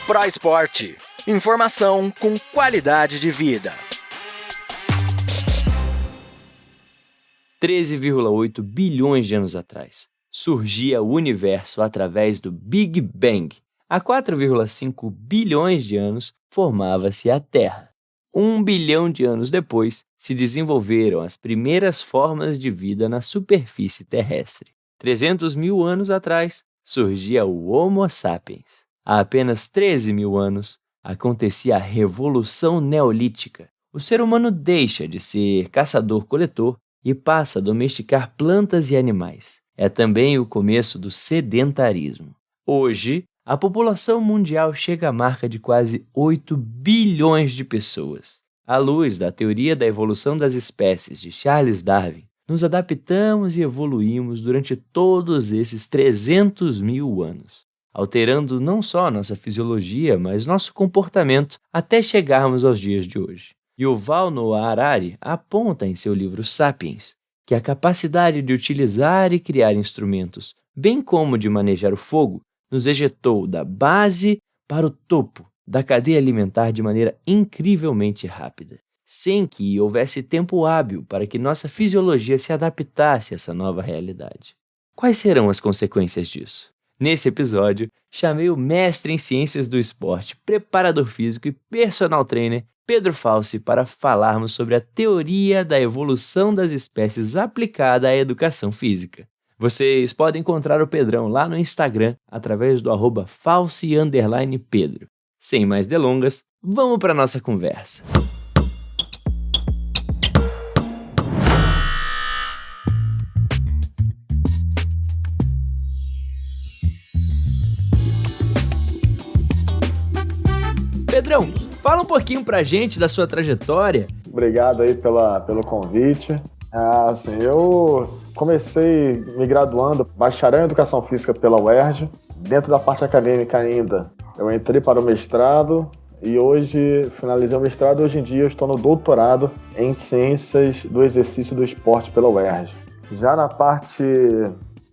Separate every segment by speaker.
Speaker 1: ProEsport. Informação com qualidade de vida.
Speaker 2: 13,8 bilhões de anos atrás, surgia o universo através do Big Bang. Há 4,5 bilhões de anos, formava-se a Terra. 1 bilhão de anos depois, se desenvolveram as primeiras formas de vida na superfície terrestre. 300 mil anos atrás, surgia o Homo sapiens. Há apenas 13 mil anos, acontecia a Revolução Neolítica. O ser humano deixa de ser caçador-coletor e passa a domesticar plantas e animais. É também o começo do sedentarismo. Hoje, a população mundial chega à marca de quase 8 bilhões de pessoas. À luz da teoria da evolução das espécies de Charles Darwin, nos adaptamos e evoluímos durante todos esses 300 mil anos, alterando não só nossa fisiologia, mas nosso comportamento até chegarmos aos dias de hoje. Yuval Noah Harari aponta em seu livro Sapiens que a capacidade de utilizar e criar instrumentos, bem como de manejar o fogo, nos ejetou da base para o topo da cadeia alimentar de maneira incrivelmente rápida, sem que houvesse tempo hábil para que nossa fisiologia se adaptasse a essa nova realidade. Quais serão as consequências disso? Nesse episódio, chamei o mestre em ciências do esporte, preparador físico e personal trainer Pedro Falsi para falarmos sobre a teoria da evolução das espécies aplicada à educação física. Vocês podem encontrar o Pedrão lá no Instagram através do @falsi_pedro. Sem mais delongas, vamos para a nossa conversa. Pedrão, fala um pouquinho pra gente da sua trajetória.
Speaker 3: Obrigado aí pelo convite. Eu comecei me graduando bacharel em Educação Física pela UERJ. Dentro da parte acadêmica ainda, eu entrei para o mestrado e hoje finalizei o mestrado. Hoje em dia eu estou no doutorado em Ciências do Exercício e do Esporte pela UERJ. Já na parte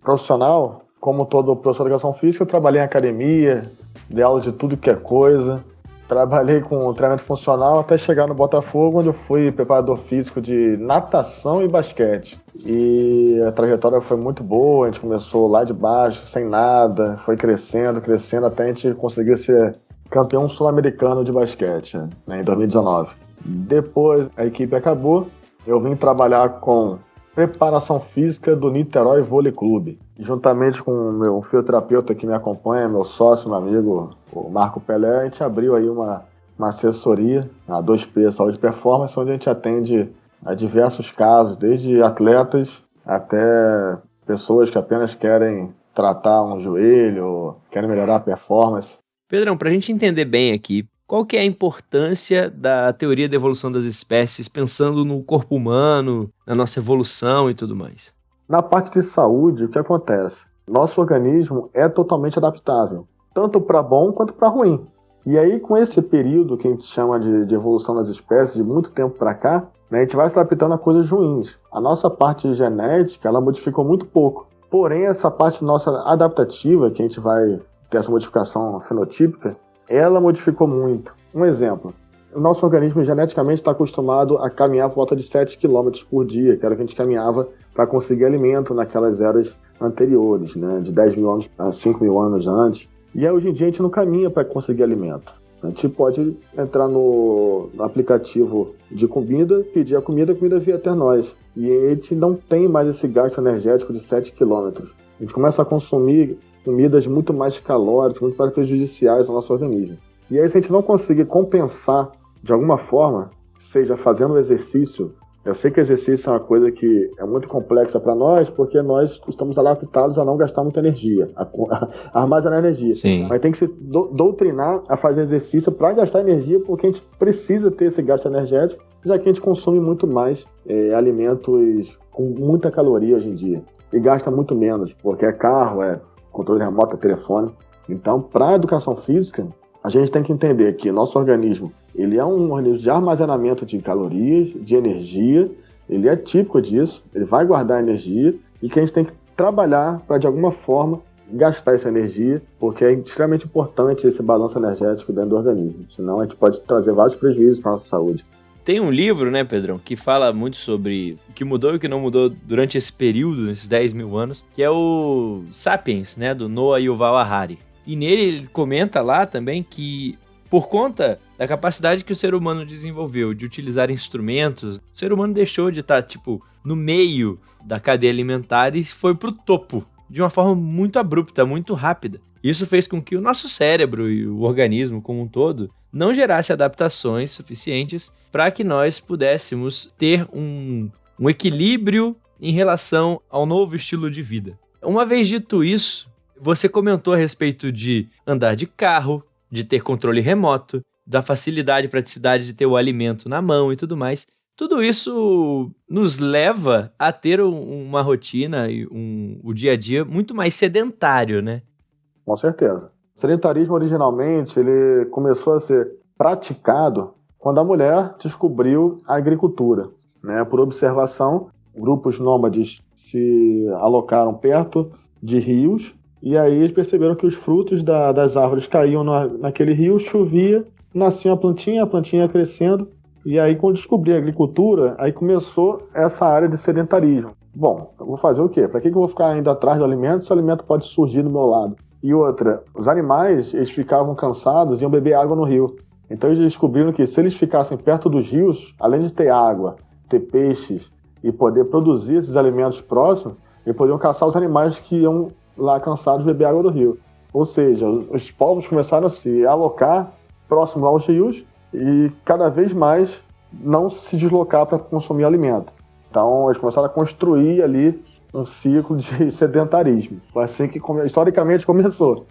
Speaker 3: profissional, como todo professor de Educação Física, eu trabalhei em academia, dei aula de tudo que é coisa. Trabalhei com treinamento funcional até chegar no Botafogo, onde eu fui preparador físico de natação e basquete. E a trajetória foi muito boa, a gente começou lá de baixo, sem nada, foi crescendo, até a gente conseguir ser campeão sul-americano de basquete, né, em 2019. Depois a equipe acabou, eu vim trabalhar com preparação física do Niterói Vôlei Clube. Juntamente com o meu fisioterapeuta que me acompanha, meu sócio, meu amigo, o Marco Pelé, a gente abriu aí uma assessoria, a 2P Saúde e Performance, onde a gente atende a diversos casos, desde atletas até pessoas que apenas querem tratar um joelho, querem melhorar a performance.
Speaker 2: Pedrão, para a gente entender bem aqui, qual que é a importância da teoria da evolução das espécies, pensando no corpo humano, na nossa evolução e tudo mais?
Speaker 3: Na parte de saúde, o que acontece? Nosso organismo é totalmente adaptável, tanto para bom quanto para ruim. E aí, com esse período que a gente chama de evolução das espécies, de muito tempo para cá, né, a gente vai se adaptando a coisas ruins. A nossa parte genética, ela modificou muito pouco. Porém, essa parte nossa adaptativa, que a gente vai ter essa modificação fenotípica, ela modificou muito. Um exemplo, o nosso organismo geneticamente está acostumado a caminhar por volta de 7 km por dia, que era o que a gente caminhava para conseguir alimento naquelas eras anteriores, né, de 10 mil anos a 5 mil anos antes. E aí, hoje em dia a gente não caminha para conseguir alimento. A gente pode entrar no aplicativo de comida, pedir a comida vem até nós. E a gente não tem mais esse gasto energético de 7 km. A gente começa a consumir comidas muito mais calóricas, muito mais prejudiciais ao nosso organismo. E aí, se a gente não conseguir compensar de alguma forma, seja fazendo exercício, eu sei que exercício é uma coisa que é muito complexa para nós, porque nós estamos adaptados a não gastar muita energia, a armazenar energia.
Speaker 2: Sim.
Speaker 3: Mas tem que se doutrinar a fazer exercício para gastar energia, porque a gente precisa ter esse gasto energético, já que a gente consome muito mais alimentos com muita caloria hoje em dia. E gasta muito menos, porque é carro, é controle remoto, é telefone. Então, para a educação física, a gente tem que entender que nosso organismo, ele é um organismo de armazenamento de calorias, de energia, ele é típico disso, ele vai guardar energia e que a gente tem que trabalhar para, de alguma forma, gastar essa energia, porque é extremamente importante esse balanço energético dentro do organismo, senão a gente pode trazer vários prejuízos para a nossa saúde.
Speaker 2: Tem um livro, né, Pedrão, que fala muito sobre o que mudou e o que não mudou durante esse período, nesses 10 mil anos, que é o Sapiens, né, do Noah Yuval Harari. E nele ele comenta lá também que, por conta da capacidade que o ser humano desenvolveu de utilizar instrumentos, o ser humano deixou de estar, no meio da cadeia alimentar e foi pro topo, de uma forma muito abrupta, muito rápida. Isso fez com que o nosso cérebro e o organismo como um todo não gerasse adaptações suficientes para que nós pudéssemos ter um equilíbrio em relação ao novo estilo de vida. Uma vez dito isso, você comentou a respeito de andar de carro, de ter controle remoto, da facilidade e praticidade de ter o alimento na mão e tudo mais. Tudo isso nos leva a ter uma rotina e o dia a dia muito mais sedentário, né?
Speaker 3: Com certeza. O sedentarismo, originalmente, ele começou a ser praticado quando a mulher descobriu a agricultura, né? Por observação, grupos nômades se alocaram perto de rios e aí eles perceberam que os frutos das árvores caíam naquele rio, chovia, nascia a plantinha ia crescendo. E aí, quando descobri a agricultura, aí começou essa área de sedentarismo. Bom, eu vou fazer o quê? Para que eu vou ficar indo atrás do alimento se o alimento pode surgir do meu lado? E outra, os animais, eles ficavam cansados e iam beber água no rio. Então eles descobriram que se eles ficassem perto dos rios, além de ter água, ter peixes e poder produzir esses alimentos próximos, eles poderiam caçar os animais que iam lá cansados beber água do rio. Ou seja, os povos começaram a se alocar próximo aos rios e cada vez mais não se deslocar para consumir alimento. Então eles começaram a construir ali um ciclo de sedentarismo. Foi assim que historicamente começou.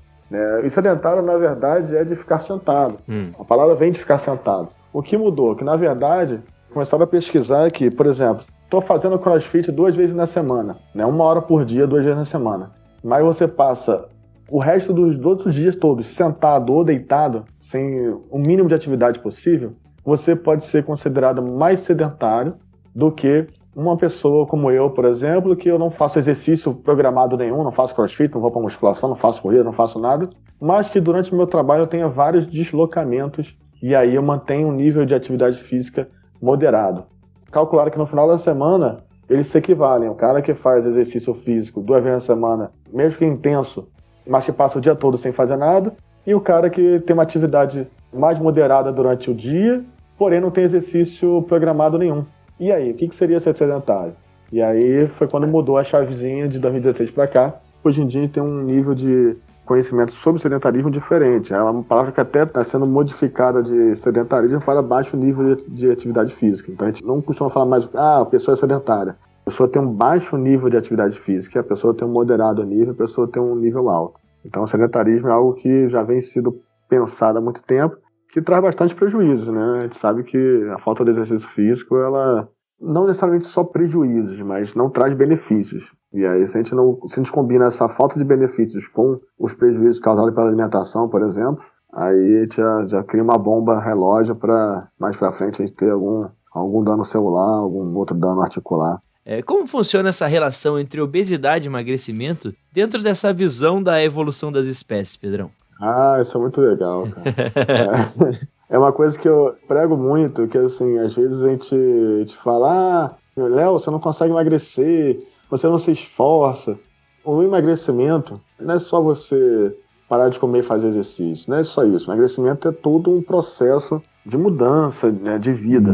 Speaker 3: E sedentário, na verdade, é de ficar sentado. A palavra vem de ficar sentado. O que mudou? Que, na verdade, começaram a pesquisar que, por exemplo, estou fazendo crossfit 2 vezes na semana, 1 hora por dia, 2 vezes na semana. Mas você passa o resto dos outros dias todos sentado ou deitado, sem o mínimo de atividade possível, você pode ser considerado mais sedentário do que uma pessoa como eu, por exemplo, que eu não faço exercício programado nenhum, não faço crossfit, não vou para musculação, não faço corrida, não faço nada, mas que durante o meu trabalho eu tenha vários deslocamentos e aí eu mantenho um nível de atividade física moderado. Calcularam que no final da semana eles se equivalem. O cara que faz exercício físico 2 vezes na semana, mesmo que intenso, mas que passa o dia todo sem fazer nada, e o cara que tem uma atividade mais moderada durante o dia, porém não tem exercício programado nenhum. E aí, o que seria ser sedentário? E aí foi quando mudou a chavezinha de 2016 para cá. Hoje em dia a gente tem um nível de conhecimento sobre sedentarismo diferente. É uma palavra que até está sendo modificada de sedentarismo para baixo nível de atividade física. Então a gente não costuma falar mais, a pessoa é sedentária. A pessoa tem um baixo nível de atividade física, a pessoa tem um moderado nível, a pessoa tem um nível alto. Então o sedentarismo é algo que já vem sido pensado há muito tempo, que traz bastante prejuízos, né? A gente sabe que a falta de exercício físico, ela não necessariamente só prejuízos, mas não traz benefícios. E aí, se a gente combina essa falta de benefícios com os prejuízos causados pela alimentação, por exemplo, aí a gente já cria uma bomba relógio para mais para frente a gente ter algum dano celular, algum outro dano articular.
Speaker 2: Como funciona essa relação entre obesidade e emagrecimento dentro dessa visão da evolução das espécies, Pedrão?
Speaker 3: Isso é muito legal, cara. É uma coisa que eu prego muito, que assim, às vezes a gente fala, Léo, você não consegue emagrecer, você não se esforça. O emagrecimento não é só você parar de comer e fazer exercício, não é só isso. O emagrecimento é todo um processo de mudança, né, de vida.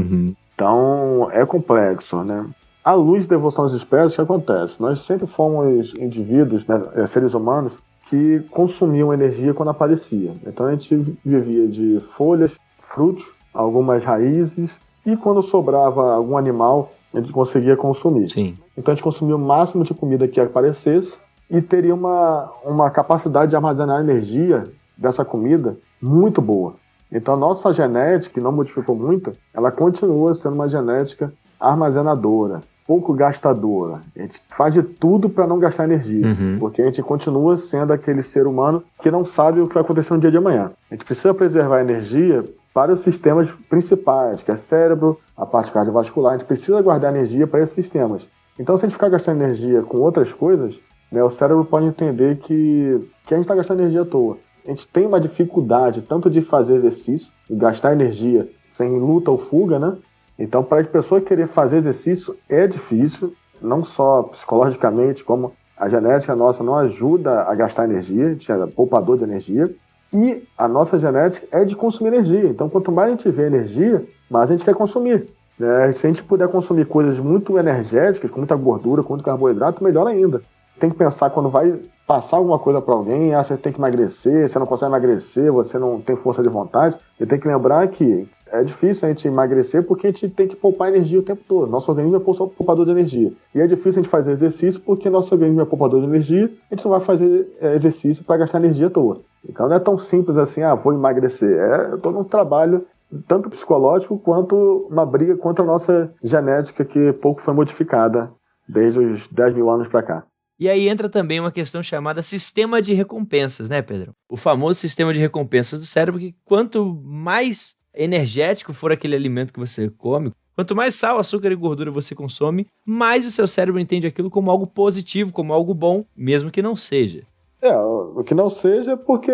Speaker 3: Então, é complexo, né? À luz da evolução das espécies, o que acontece? Nós sempre fomos indivíduos, né, seres humanos, que consumiam energia quando aparecia. Então a gente vivia de folhas, frutos, algumas raízes, e quando sobrava algum animal, a gente conseguia consumir.
Speaker 2: Sim.
Speaker 3: Então a gente consumia o máximo de comida que aparecesse e teria uma capacidade de armazenar energia dessa comida muito boa. Então a nossa genética, que não modificou muito, ela continua sendo uma genética armazenadora, pouco gastadora. A gente faz de tudo para não gastar energia, porque a gente continua sendo aquele ser humano que não sabe o que vai acontecer no dia de amanhã. A gente precisa preservar a energia para os sistemas principais, que é cérebro, a parte cardiovascular. A gente precisa guardar energia para esses sistemas. Então, se a gente ficar gastando energia com outras coisas, né, o cérebro pode entender que a gente está gastando energia à toa. A gente tem uma dificuldade tanto de fazer exercício, de gastar energia sem luta ou fuga, né? Então, para a pessoa querer fazer exercício é difícil, não só psicologicamente, como a genética nossa não ajuda a gastar energia, a gente é poupador de energia, e a nossa genética é de consumir energia. Então, quanto mais a gente vê energia, mais a gente quer consumir. Se a gente puder consumir coisas muito energéticas, com muita gordura, com muito carboidrato, melhor ainda. Tem que pensar quando vai passar alguma coisa para alguém, você tem que emagrecer, você não consegue emagrecer, você não tem força de vontade. E tem que lembrar que é difícil a gente emagrecer porque a gente tem que poupar energia o tempo todo. Nosso organismo é poupador de energia. E é difícil a gente fazer exercício porque nosso organismo é poupador de energia, a gente não vai fazer exercício para gastar energia à toa. Então não é tão simples assim, vou emagrecer. É todo um trabalho tanto psicológico quanto uma briga contra a nossa genética que pouco foi modificada desde os 10 mil anos para cá.
Speaker 2: E aí entra também uma questão chamada sistema de recompensas, né, Pedro? O famoso sistema de recompensas do cérebro, que quanto mais energético for aquele alimento que você come, quanto mais sal, açúcar e gordura você consome, mais o seu cérebro entende aquilo como algo positivo, como algo bom, mesmo que não seja.
Speaker 3: O que não seja porque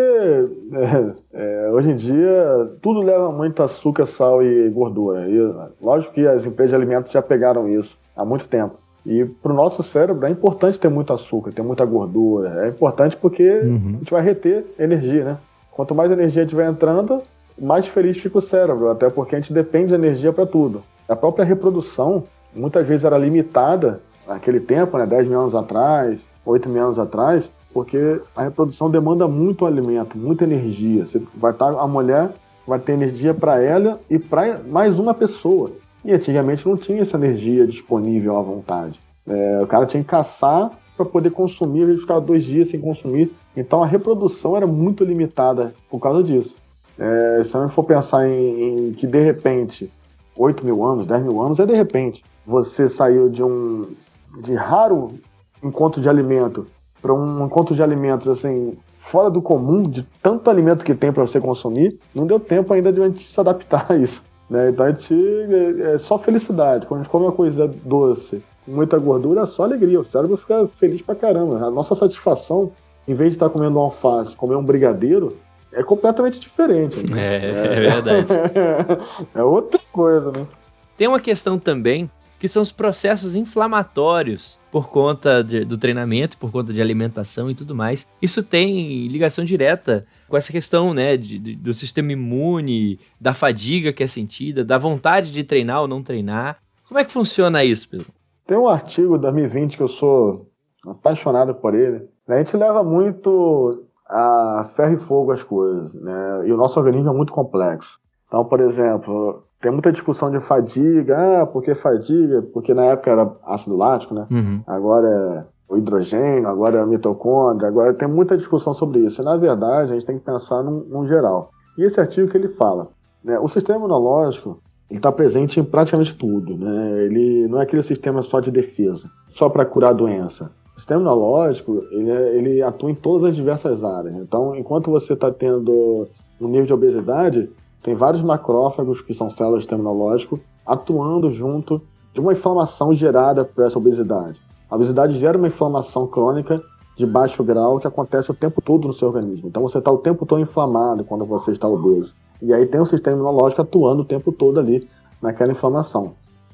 Speaker 3: hoje em dia tudo leva muito açúcar, sal e gordura. E, lógico que as empresas de alimentos já pegaram isso há muito tempo. E para o nosso cérebro é importante ter muito açúcar, ter muita gordura. É importante porque a gente vai reter energia, né? Quanto mais energia estiver entrando, mais feliz fica o cérebro, até porque a gente depende de energia para tudo. A própria reprodução muitas vezes era limitada naquele tempo, né, 10 mil anos atrás, 8 mil anos atrás, porque a reprodução demanda muito alimento, muita energia. A mulher vai ter energia para ela e para mais uma pessoa. E antigamente não tinha essa energia disponível à vontade. O cara tinha que caçar para poder consumir, ele ficava 2 dias sem consumir. Então a reprodução era muito limitada por causa disso. Se a gente for pensar em que de repente, 8 mil anos, 10 mil anos, de repente, você saiu de raro encontro de alimento para um encontro de alimentos assim, fora do comum, de tanto alimento que tem para você consumir, não deu tempo ainda de a gente se adaptar a isso. Né? Então a gente é só felicidade. Quando a gente come uma coisa doce, com muita gordura, é só alegria. O cérebro fica feliz pra caramba. A nossa satisfação, em vez de estar comendo um alface, comer um brigadeiro, é completamente diferente. Né?
Speaker 2: É verdade.
Speaker 3: É outra coisa, né?
Speaker 2: Tem uma questão também, que são os processos inflamatórios por conta do treinamento, por conta de alimentação e tudo mais. Isso tem ligação direta com essa questão, né, do sistema imune, da fadiga que é sentida, da vontade de treinar ou não treinar. Como é que funciona isso, Pedro?
Speaker 3: Tem um artigo de 2020 que eu sou apaixonado por ele. A gente leva muito a ferro e fogo as coisas, né? E o nosso organismo é muito complexo. Então, por exemplo, tem muita discussão de fadiga. Por que fadiga? Porque na época era ácido lático, né? Agora é o hidrogênio, agora é a mitocôndria, agora tem muita discussão sobre isso. E, na verdade, a gente tem que pensar num geral. E esse artigo que ele fala, né? O sistema imunológico está presente em praticamente tudo, né? Ele não é aquele sistema só de defesa, só para curar a doença. O sistema imunológico, ele atua em todas as diversas áreas. Então, enquanto você está tendo um nível de obesidade, tem vários macrófagos, que são células do sistema imunológico, atuando junto de uma inflamação gerada por essa obesidade. A obesidade gera uma inflamação crônica de baixo grau que acontece o tempo todo no seu organismo. Então você está o tempo todo inflamado quando você está obeso. E aí tem o sistema imunológico atuando o tempo todo ali naquela inflamação.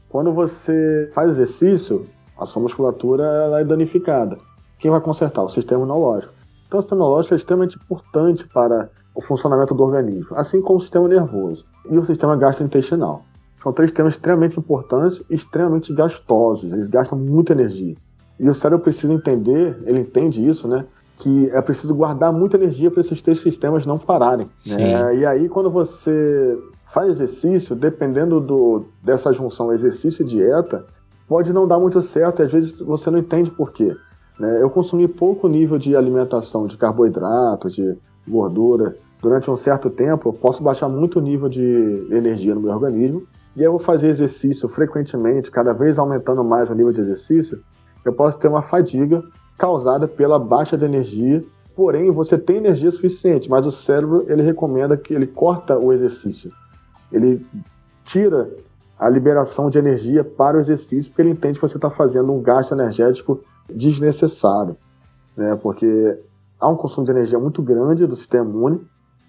Speaker 3: Quando você faz exercício, a sua musculatura ela é danificada. Quem vai consertar? O sistema imunológico. Então o sistema imunológico é extremamente importante para o funcionamento do organismo, assim como o sistema nervoso e o sistema gastrointestinal. São 3 sistemas extremamente importantes e extremamente gastosos, eles gastam muita energia. E o cérebro precisa entender, ele entende isso, né? Que é preciso guardar muita energia para esses 3 sistemas não pararem. Né? E aí, quando você faz exercício, dependendo dessa junção exercício e dieta, pode não dar muito certo e às vezes você não entende por quê. Né? Eu consumi pouco nível de alimentação, de carboidrato, de gordura, durante um certo tempo, eu posso baixar muito o nível de energia no meu organismo, e aí eu vou fazer exercício frequentemente, cada vez aumentando mais o nível de exercício, eu posso ter uma fadiga causada pela baixa de energia, porém você tem energia suficiente, mas o cérebro ele recomenda que ele corta o exercício. ele tira a liberação de energia para o exercício, porque ele entende que você está fazendo um gasto energético desnecessário, né? Porque há um consumo de energia muito grande do sistema imune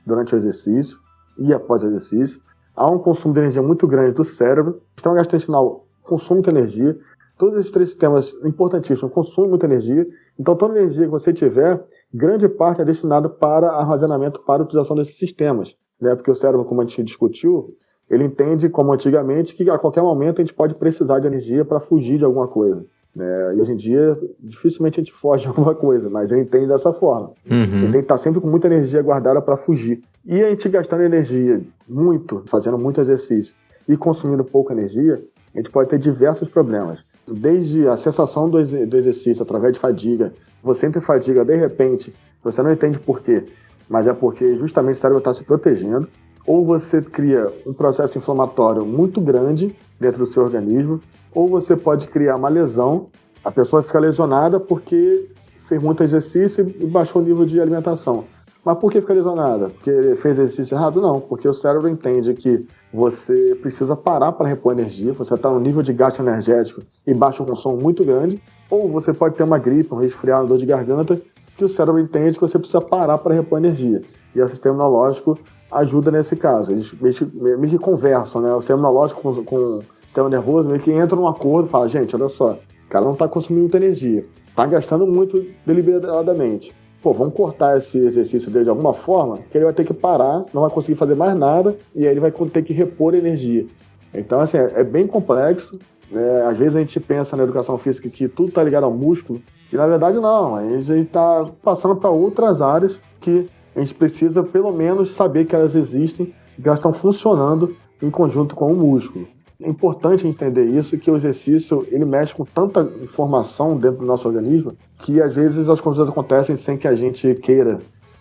Speaker 3: durante o exercício e após o exercício. Há um consumo de energia muito grande do cérebro. O sistema gastrointestinal consome muita energia. Todos esses três sistemas importantíssimos consomem muita energia. Então, toda energia que você tiver, grande parte é destinada para armazenamento, para a utilização desses sistemas, né? Porque o cérebro, como a gente discutiu, ele entende, como antigamente, que a qualquer momento a gente pode precisar de energia para fugir de alguma coisa, né? E hoje em dia, dificilmente a gente foge de alguma coisa, mas ele entende dessa forma. Ele tem que estar sempre com muita energia guardada para fugir. E a gente gastando energia muito, fazendo muito exercício e consumindo pouca energia, a gente pode ter diversos problemas. Desde a sensação do exercício através de fadiga, você entra em fadiga de repente, você não entende por quê, mas é porque justamente o cérebro está se protegendo, ou você cria um processo inflamatório muito grande dentro do seu organismo, ou você pode criar uma lesão, a pessoa fica lesionada porque fez muito exercício e baixou o nível de alimentação. Mas por que fica lesionada? Porque fez exercício errado? Não, porque o cérebro entende que você precisa parar para repor energia, você está num nível de gasto energético e baixo consumo muito grande, ou você pode ter uma gripe, um resfriado, uma dor de garganta, que o cérebro entende que você precisa parar para repor energia. E o sistema imunológico ajuda nesse caso. Eles meio que conversam, né? O sistema imunológico com o sistema nervoso meio que entra num acordo e fala, gente, olha só, o cara não está consumindo muita energia, está gastando muito deliberadamente. Pô, vamos cortar esse exercício dele de alguma forma, que ele vai ter que parar, não vai conseguir fazer mais nada, e aí ele vai ter que repor energia. Então, assim, é bem complexo, né? Às vezes a gente pensa na educação física que tudo está ligado ao músculo, e na verdade não, a gente está passando para outras áreas que a gente precisa pelo menos saber que elas existem e que elas estão funcionando em conjunto com o músculo. É importante entender isso, que o exercício ele mexe com tanta informação dentro do nosso organismo que às vezes as coisas acontecem sem que a gente queira,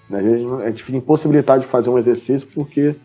Speaker 3: né? Às vezes a gente fica impossibilitado de fazer um exercício porque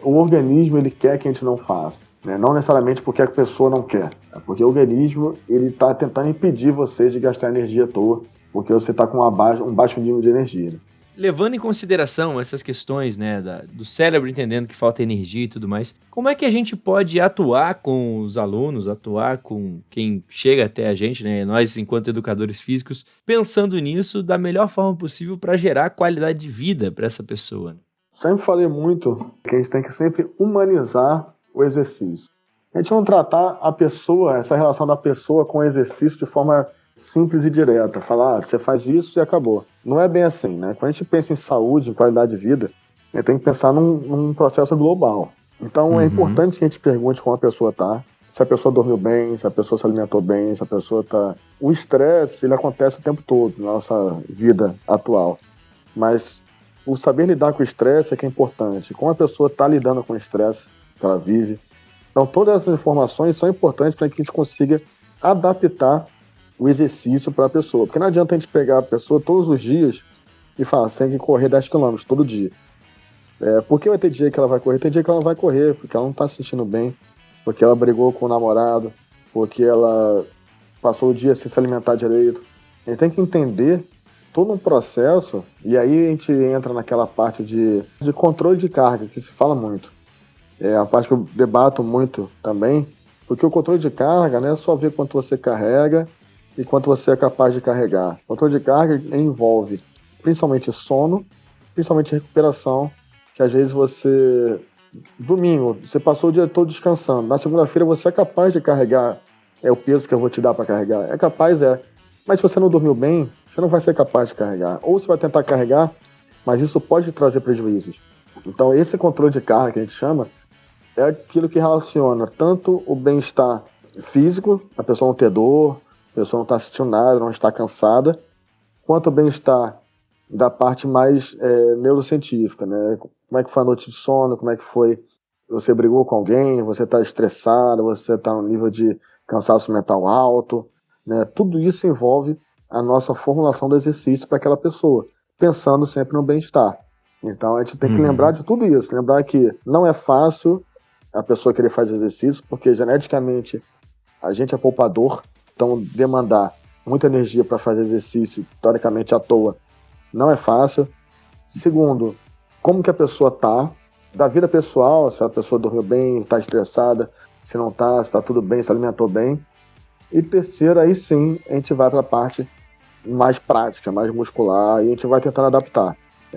Speaker 3: o organismo ele quer que a gente não faça, né? Não necessariamente porque a pessoa não quer, é porque o organismo ele está tentando impedir você de gastar energia à toa, porque você está com um baixo nível de energia, né?
Speaker 2: Levando em consideração essas questões, né, do cérebro entendendo que falta energia e tudo mais, como é que a gente pode atuar com os alunos, atuar com quem chega até a gente, né, nós enquanto educadores físicos, pensando nisso da melhor forma possível para gerar qualidade de vida para essa pessoa?
Speaker 3: Sempre falei muito que a gente tem que sempre humanizar o exercício. A gente não tratar a pessoa, essa relação da pessoa com o exercício de forma simples e direta, falar, você faz isso e acabou. Não é bem assim, né? Quando a gente pensa em saúde, em qualidade de vida, a gente tem que pensar num processo global. Então é importante que a gente pergunte como a pessoa está, se a pessoa dormiu bem, se a pessoa se alimentou bem, se a pessoa está... O estresse, ele acontece o tempo todo na nossa vida atual, mas o saber lidar com o estresse é que é importante. Como a pessoa está lidando com o estresse que ela vive. Então todas essas informações são importantes para que a gente consiga adaptar o exercício para a pessoa. Porque não adianta a gente pegar a pessoa todos os dias e falar, você tem que correr 10 km todo dia. Porque vai ter dia que ela vai correr, tem dia que ela não vai correr, porque ela não está se sentindo bem, porque ela brigou com o namorado, porque ela passou o dia sem se alimentar direito. A gente tem que entender todo um processo, e aí a gente entra naquela parte de controle de carga, que se fala muito. É a parte que eu debato muito também, porque o controle de carga não é só ver quanto você carrega e quanto você é capaz de carregar. O controle de carga envolve principalmente sono, principalmente recuperação, que às vezes você... Domingo, você passou o dia todo descansando. Na segunda-feira você é capaz de carregar o peso que eu vou te dar para carregar. É capaz, Mas se você não dormiu bem, você não vai ser capaz de carregar. Ou você vai tentar carregar, mas isso pode trazer prejuízos. Então esse controle de carga que a gente chama é aquilo que relaciona tanto o bem-estar físico, a pessoa não ter dor, a pessoa não está sentindo nada, não está cansada, quanto o bem-estar da parte mais neurocientífica, né? Como é que foi a noite de sono, como é que foi, você brigou com alguém, você está estressado, você está num nível de cansaço mental alto, né? Tudo isso envolve a nossa formulação do exercício para aquela pessoa, pensando sempre no bem-estar. Então a gente tem que lembrar de tudo isso, lembrar que não é fácil a pessoa querer fazer exercício, porque geneticamente a gente é poupador, então demandar muita energia para fazer exercício, teoricamente à toa, não é fácil. Segundo, como que a pessoa está, da vida pessoal, se a pessoa dormiu bem, está estressada, se não está, se está tudo bem, se alimentou bem. E terceiro, aí sim, a gente vai para a parte mais prática, mais muscular, e a gente vai tentando adaptar.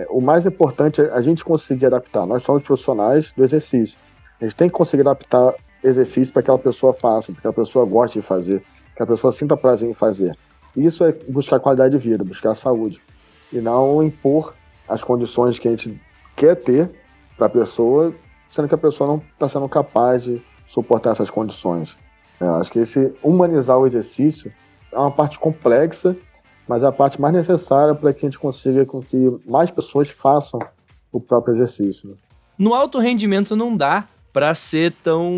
Speaker 3: O mais importante é a gente conseguir adaptar. Nós somos profissionais do exercício. A gente tem que conseguir adaptar exercício para que aquela pessoa faça, para que a pessoa goste de fazer, que a pessoa sinta prazer em fazer. Isso é buscar qualidade de vida, buscar saúde. E não impor as condições que a gente quer ter para a pessoa, sendo que a pessoa não está sendo capaz de suportar essas condições. Acho que esse humanizar o exercício é uma parte complexa, mas é a parte mais necessária para que a gente consiga com que mais pessoas façam o próprio exercício.
Speaker 2: No alto rendimento não dá para ser tão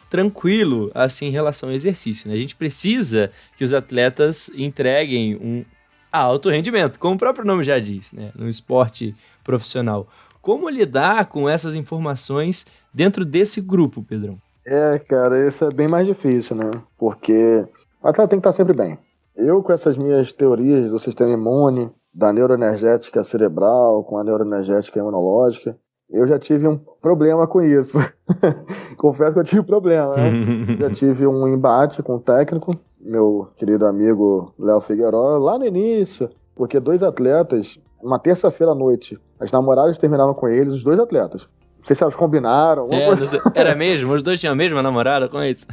Speaker 2: tranquilo assim em relação ao exercício, né? A gente precisa que os atletas entreguem um alto rendimento, como o próprio nome já diz, né? No esporte profissional. Como lidar com essas informações dentro desse grupo, Pedrão?
Speaker 3: Cara, isso é bem mais difícil, né? Porque o atleta tem que estar sempre bem. Eu, com essas minhas teorias do sistema imune, da neuroenergética cerebral, com a neuroenergética imunológica, eu já tive um problema com isso. Confesso que eu tive problema, né? Já tive um embate com o técnico, meu querido amigo Léo Figueiró, lá no início, porque 2 atletas, uma terça-feira à noite, as namoradas terminaram com eles, os 2 atletas. Não sei se elas combinaram.
Speaker 2: Era mesmo? Os dois tinham a mesma namorada com isso?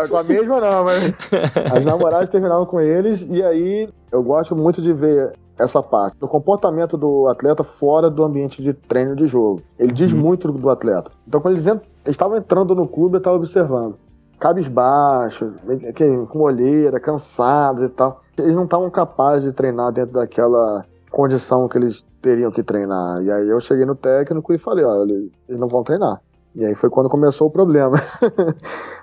Speaker 3: Com a mesma não, mas as namoradas terminaram com eles, e aí eu gosto muito de ver essa parte do comportamento do atleta fora do ambiente de treino de jogo. Ele diz muito do atleta. Então, quando eles estavam entrando no clube, eu estava observando. Cabisbaixo, com olheira, cansados e tal. Eles não estavam capazes de treinar dentro daquela condição que eles teriam que treinar. E aí eu cheguei no técnico e falei, olha, eles não vão treinar. E aí foi quando começou o problema.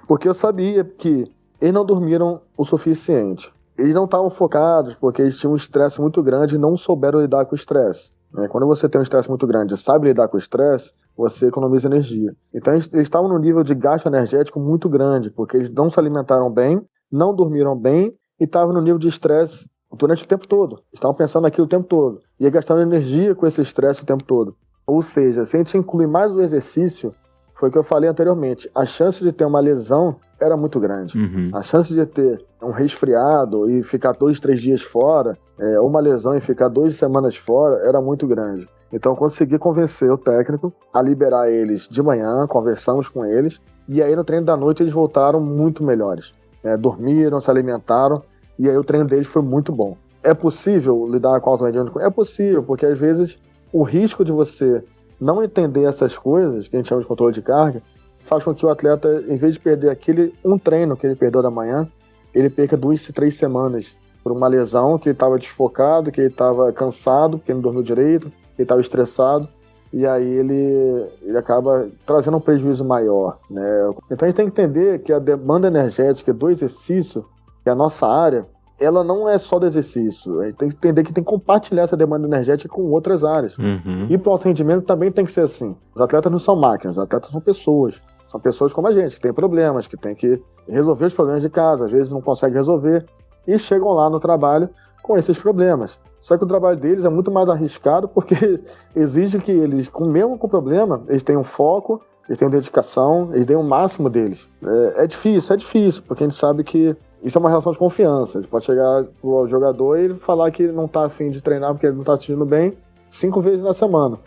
Speaker 3: Porque eu sabia que eles não dormiram o suficiente. Eles não estavam focados porque eles tinham um estresse muito grande e não souberam lidar com o estresse. Quando você tem um estresse muito grande e sabe lidar com o estresse, você economiza energia. Então eles estavam num nível de gasto energético muito grande, porque eles não se alimentaram bem, não dormiram bem e estavam no nível de estresse durante o tempo todo. Estavam pensando naquilo o tempo todo. E gastando energia com esse estresse o tempo todo. Ou seja, se a gente incluir mais o exercício, foi o que eu falei anteriormente, a chance de ter uma lesão era muito grande. A chance de ter um resfriado e ficar 2, 3 dias fora, ou uma lesão e ficar 2 semanas fora, era muito grande. Então eu consegui convencer o técnico a liberar eles de manhã, conversamos com eles, e aí no treino da noite eles voltaram muito melhores. Dormiram, se alimentaram, e aí o treino deles foi muito bom. É possível lidar com alto rendimento? É possível, porque às vezes o risco de você não entender essas coisas, que a gente chama de controle de carga, faz com que o atleta, em vez de perder um treino que ele perdeu da manhã, ele perca 2, 3 semanas por uma lesão, que ele estava desfocado, que ele estava cansado, porque não dormiu direito, que ele estava estressado, e aí ele acaba trazendo um prejuízo maior, né? Então a gente tem que entender que a demanda energética do exercício, que é a nossa área, ela não é só do exercício. A gente tem que entender que tem que compartilhar essa demanda energética com outras áreas. E para o alto rendimento também tem que ser assim. Os atletas não são máquinas, os atletas são pessoas. São pessoas como a gente, que tem problemas, que tem que resolver os problemas de casa, às vezes não conseguem resolver, e chegam lá no trabalho com esses problemas. Só que o trabalho deles é muito mais arriscado, porque exige que eles, mesmo com problema, eles tenham foco, eles tenham dedicação, eles deem o máximo deles. É difícil, porque a gente sabe que isso é uma relação de confiança. A gente pode chegar pro jogador e falar que não tá afim de treinar porque ele não tá assistindo bem 5 vezes na semana.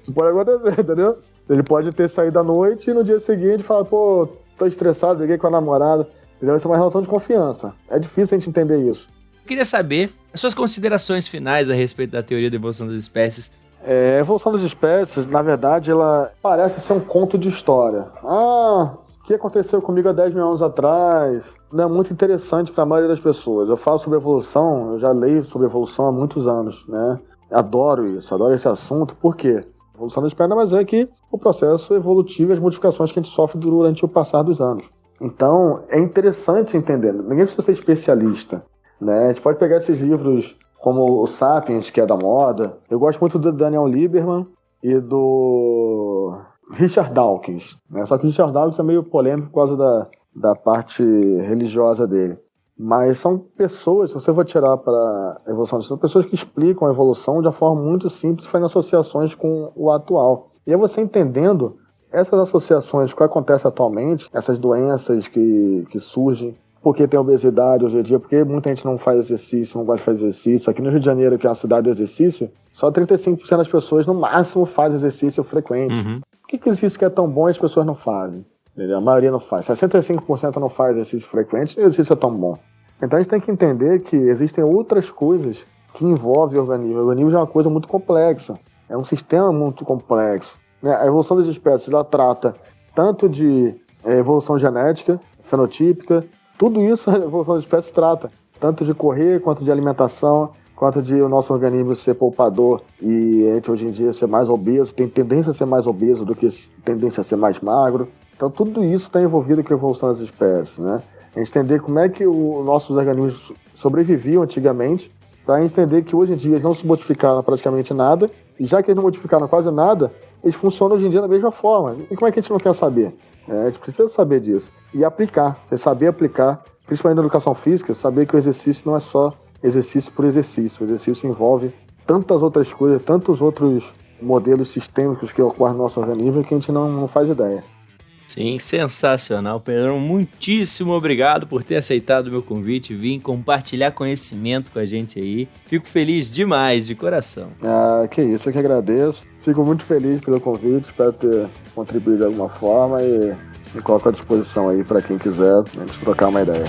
Speaker 3: Isso pode acontecer, entendeu? Ele pode ter saído à noite e no dia seguinte falar, pô, tô estressado, briguei com a namorada. Entendeu? Isso é uma relação de confiança. É difícil a gente entender isso.
Speaker 2: Eu queria saber as suas considerações finais a respeito da teoria da evolução das espécies.
Speaker 3: A evolução das espécies, na verdade, ela parece ser um conto de história. O que aconteceu comigo há 10 mil anos atrás? Não é muito interessante para a maioria das pessoas. Eu falo sobre evolução, eu já leio sobre evolução há muitos anos, né? Adoro isso, adoro esse assunto. Por quê? A evolução das espécies mas é que o processo evolutivo e as modificações que a gente sofre durante o passar dos anos. Então, é interessante entender. Ninguém precisa ser especialista, né? A gente pode pegar esses livros como o Sapiens, que é da moda. Eu gosto muito do Daniel Lieberman e do Richard Dawkins, né? Só que o Richard Dawkins é meio polêmico por causa da parte religiosa dele. Mas são pessoas, se você for tirar para a evolução, são pessoas que explicam a evolução de uma forma muito simples, fazendo associações com o atual. E é você entendendo essas associações que acontecem atualmente, essas doenças que surgem, porque tem obesidade hoje em dia, porque muita gente não faz exercício, não gosta de fazer exercício. Aqui no Rio de Janeiro, que é uma cidade do exercício, só 35% das pessoas, no máximo, fazem exercício frequente. Por que exercício que é tão bom e as pessoas não fazem? Entendeu? A maioria não faz. 65% não faz exercício frequente e o exercício é tão bom. Então a gente tem que entender que existem outras coisas que envolvem o organismo. O organismo é uma coisa muito complexa. É um sistema muito complexo. A evolução das espécies, ela trata tanto de evolução genética, fenotípica, tudo isso a evolução das espécies trata. Tanto de correr, quanto de alimentação, quanto de o nosso organismo ser poupador e a gente hoje em dia ser mais obeso, tem tendência a ser mais obeso do que tendência a ser mais magro. Então tudo isso está envolvido com a evolução das espécies, né? A gente entender como é que os nossos organismos sobreviviam antigamente, para a gente entender que hoje em dia eles não se modificaram praticamente nada, e já que eles não modificaram quase nada, eles funcionam hoje em dia da mesma forma. E como é que a gente não quer saber? A gente precisa saber disso. E aplicar, você saber aplicar, principalmente na educação física, saber que o exercício não é só exercício por exercício. O exercício envolve tantas outras coisas, tantos outros modelos sistêmicos que ocorrem no nosso organismo que a gente não faz ideia.
Speaker 2: Sim, sensacional, Pedrão. Muitíssimo obrigado por ter aceitado o meu convite, vir compartilhar conhecimento com a gente aí. Fico feliz demais, de coração.
Speaker 3: Que isso, eu que agradeço. Fico muito feliz pelo convite, espero ter contribuído de alguma forma e me coloco à disposição aí para quem quiser a gente trocar uma ideia.